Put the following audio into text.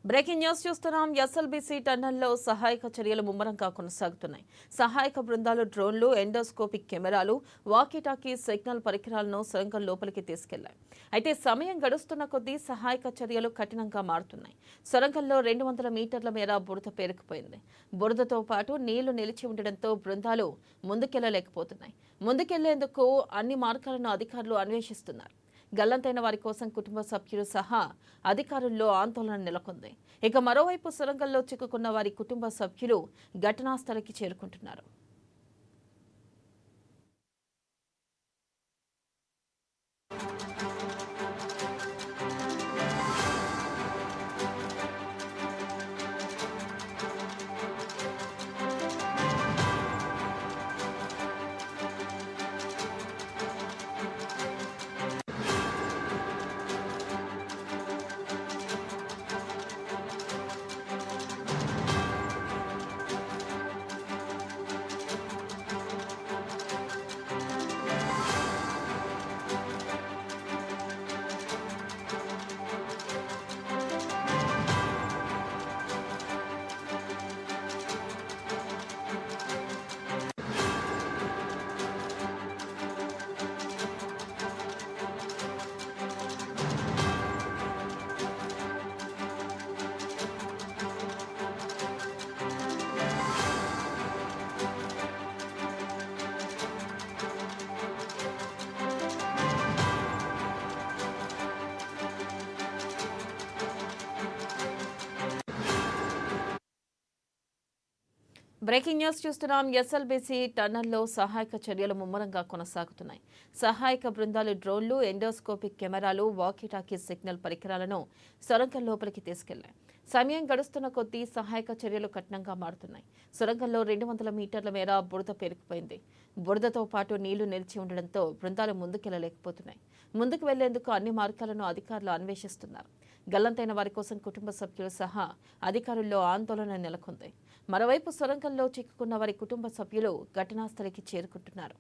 Breaking news చూస్తున్నాం. SLBC టన్నెల్లో సహాయక చర్యలు ముమ్మరంగా కొనసాగుతున్నాయి. సహాయక బృందాలు డ్రోన్లు, ఎండోస్కోపిక్ కెమెరాలు, వాకీటాకీ సిగ్నల్ పరికరాలను సొరంగం లోపలికి తీసుకెళ్లాయి. అయితే సమయం గడుస్తున్న కొద్దీ సహాయక చర్యలు కఠినంగా మారుతున్నాయి. సొరంగంలో 200 మీటర్ల మేర బురద పేరుకుపోయింది. బురదతో పాటు నీళ్లు నిలిచి ఉండడంతో బృందాలు ముందుకెళ్లలేకపోతున్నాయి. ముందుకెళ్లేందుకు అన్ని మార్గాలను అధికారులు అన్వేషిస్తున్నారు. గల్లంతైన వారి కోసం కుటుంబ సభ్యులు సహా అధికారుల్లో ఆందోళన నెలకొంది. ఇక మరోవైపు సొరంగంలో చిక్కుకున్న వారి కుటుంబ సభ్యులు ఘటనా స్థలికి చేరుకుంటున్నారు. బ్రేకింగ్ న్యూస్ చూస్తున్నాం. ఎస్ఎల్బీసీ టన్నెల్లో సహాయక చర్యలు ముమ్మరంగా కొనసాగుతున్నాయి. సహాయక బృందాలు డ్రోన్లు, ఎండోస్కోపిక్ కెమెరాలు, వాకీటాకీ సిగ్నల్ పరికరాలను సొరంగం లోపలికి తీసుకెళ్లాయి. సమయం గడుస్తున్న కొద్దీ సహాయక చర్యలు కఠినంగా మారుతున్నాయి. సొరంగంలో 200 మీటర్ల మేర బురద పేరుకుపోయింది. బురదతో పాటు నీళ్లు నిలిచి ఉండడంతో బృందాలు ముందుకెళ్లలేకపోతున్నాయి. ముందుకు వెళ్లేందుకు అన్ని మార్గాలను అధికారులు అన్వేషిస్తున్నారు. గల్లంతైన వారి కోసం కుటుంబ సభ్యులు సహా అధికారుల్లో ఆందోళన నెలకొంది. మరోవైపు సొరంగంలో చిక్కుకున్న వారి కుటుంబ సభ్యులు ఘటనా స్థలికి చేరుకుంటున్నారు.